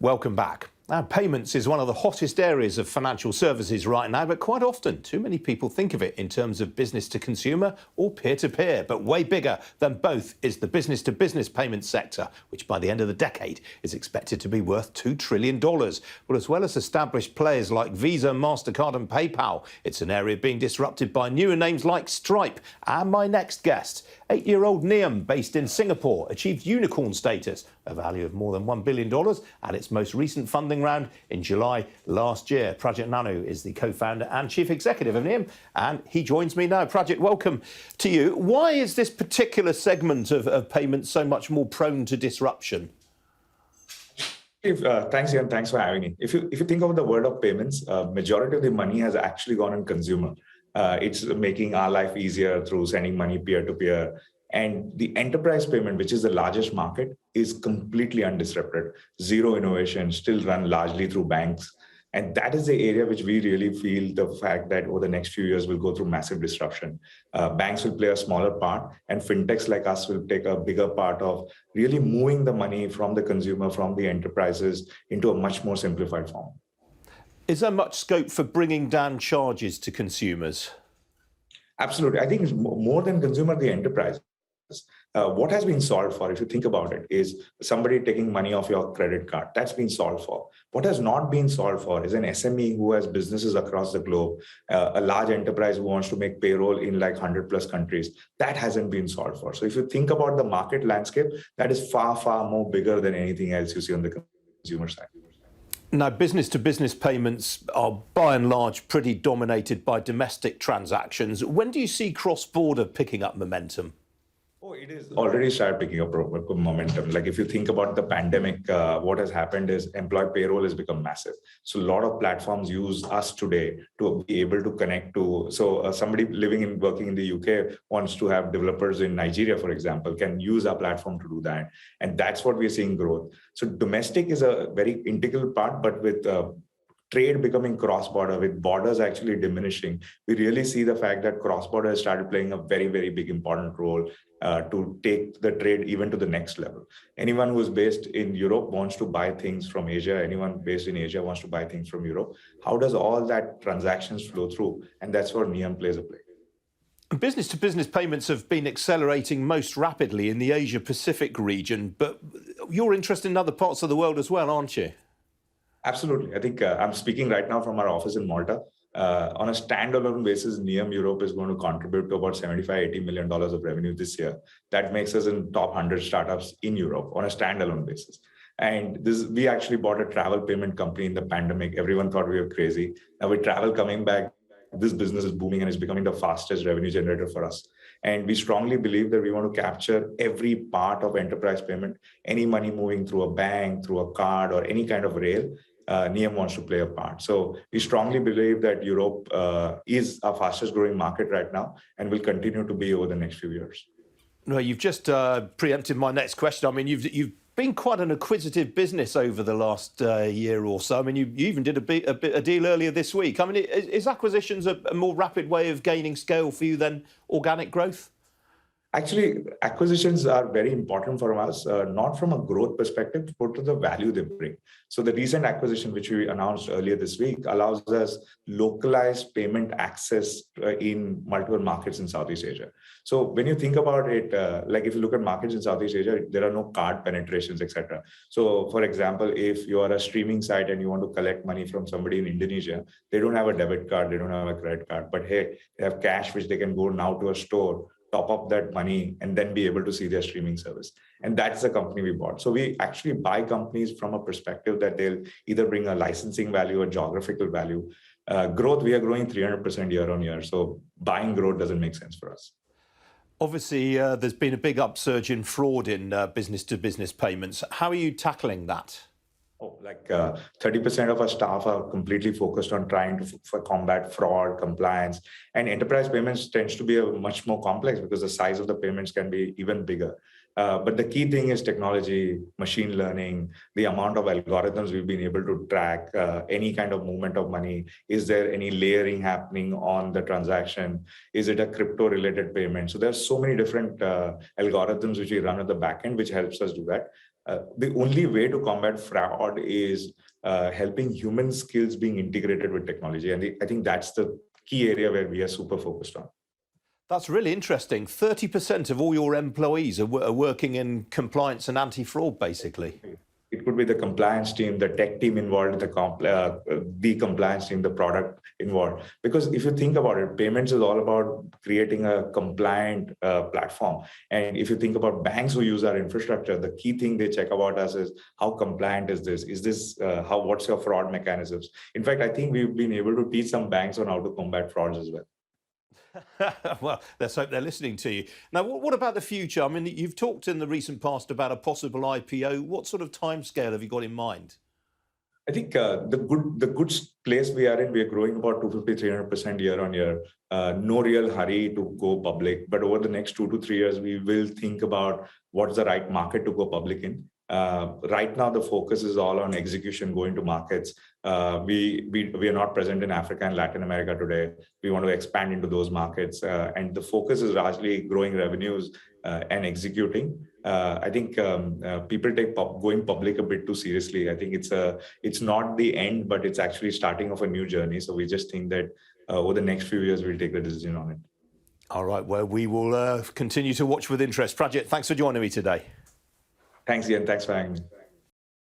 Welcome back. Now, payments is one of the hottest areas of financial services right now, but quite often too many people think of it in terms of business to consumer or peer-to-peer. But way bigger than both is the business-to-business payments sector, which by the end of the decade is expected to be worth $2 trillion. But as well as established players like Visa, MasterCard and PayPal, it's an area being disrupted by newer names like Stripe. And my next guest, 8-year-old Nium, based in Singapore, achieved unicorn status, a value of more than $1 billion at its most recent funding round in July last year. Prajit Nanu is the co-founder and chief executive of Nium, and he joins me now. Prajit, welcome to you. Why is this particular segment of payments so much more prone to disruption? Thanks, Ian. Thanks for having me. If you think of the world of payments, majority of the money has actually gone on consumer. It's making our life easier through sending money peer-to-peer. And the enterprise payment, which is the largest market, is completely undisrupted. Zero innovation, still run largely through banks. And that is the area which we really feel the fact that over the next few years will go through massive disruption. Banks will play a smaller part, and fintechs like us will take a bigger part of really moving the money from the consumer, from the enterprises into a much more simplified form. Is there much scope for bringing down charges to consumers? Absolutely. I think it's more than consumer, the enterprise. What has been solved for, if you think about it, is somebody taking money off your credit card. That's been solved for. What has not been solved for is an SME who has businesses across the globe, a large enterprise who wants to make payroll in like 100+ countries. That hasn't been solved for. So if you think about the market landscape, that is far, far more bigger than anything else you see on the consumer side. Now, business-to-business payments are by and large pretty dominated by domestic transactions. When do you see cross-border picking up momentum? Oh, it is already started picking up momentum. Like if you think about the pandemic, what has happened is employee payroll has become massive. So a lot of platforms use us today to be able to connect to. So somebody living and working in the UK wants to have developers in Nigeria, for example, can use our platform to do that. And that's what we're seeing growth. So domestic is a very integral part, but with trade becoming cross-border, with borders actually diminishing, we really see the fact that cross-border has started playing a very, very big important role to take the trade even to the next level. Anyone who's based in Europe wants to buy things from Asia. Anyone based in Asia wants to buy things from Europe. How does all that transactions flow through? And that's where Nium plays a play. Business-to-business payments have been accelerating most rapidly in the Asia-Pacific region, but you're interested in other parts of the world as well, aren't you? Absolutely. I think I'm speaking right now from our office in Malta. On a standalone basis, Nium Europe is going to contribute to about $75–80 million of revenue this year. That makes us in top 100 startups in Europe on a standalone basis. And we actually bought a travel payment company in the pandemic. Everyone thought we were crazy. Now with travel coming back, this business is booming and is becoming the fastest revenue generator for us. And we strongly believe that we want to capture every part of enterprise payment, any money moving through a bank, through a card, or any kind of rail. Nium wants to play a part. So we strongly believe that Europe is our fastest growing market right now and will continue to be over the next few years. No, you've just preempted my next question. I mean, you've been quite an acquisitive business over the last year or so. I mean, you even did a deal earlier this week. I mean, is acquisitions a more rapid way of gaining scale for you than organic growth? Actually, acquisitions are very important for us, not from a growth perspective, but to the value they bring. So the recent acquisition, which we announced earlier this week, allows us localized payment access in multiple markets in Southeast Asia. So when you think about it, like if you look at markets in Southeast Asia, there are no card penetrations, etc. So for example, if you are a streaming site and you want to collect money from somebody in Indonesia, they don't have a debit card, they don't have a credit card, but hey, they have cash which they can go now to a store, top up that money, and then be able to see their streaming service. And that's the company we bought. So we actually buy companies from a perspective that they'll either bring a licensing value or geographical value. Growth, we are growing 300% year on year. So buying growth doesn't make sense for us. Obviously, there's been a big upsurge in fraud in business-to-business payments. How are you tackling that? Oh, like 30% of our staff are completely focused on trying to combat fraud, compliance, and enterprise payments tends to be much more complex because the size of the payments can be even bigger. But the key thing is technology, machine learning, the amount of algorithms we've been able to track, any kind of movement of money. Is there any layering happening on the transaction? Is it a crypto-related payment? So there's so many different algorithms which we run at the back end, which helps us do that. The only way to combat fraud is helping human skills being integrated with technology. And I think that's the key area where we are super focused on. That's really interesting. 30% of all your employees are working in compliance and anti-fraud, basically. It could be the compliance team, the tech team involved, the compliance team, the product involved. Because if you think about it, payments is all about creating a compliant platform. And if you think about banks who use our infrastructure, the key thing they check about us is how compliant is this? Is this what's your fraud mechanisms? In fact, I think we've been able to teach some banks on how to combat frauds as well. Well, let's hope they're listening to you. Now, what about the future? I mean, you've talked in the recent past about a possible IPO. What sort of timescale have you got in mind? I think the good place we are in, we are growing about 250-300% year on year. No real hurry to go public, but over the next 2 to 3 years, we will think about what's the right market to go public in. Right now, the focus is all on execution, going to markets. We are not present in Africa and Latin America today. We want to expand into those markets, and the focus is largely growing revenues and executing. I think people take going public a bit too seriously. I think it's not the end, but it's actually starting of a new journey. So we just think that over the next few years, we'll take a decision on it. All right. Well, we will continue to watch with interest. Prajit, thanks for joining me today. Thanks, Ian. Thanks for having me.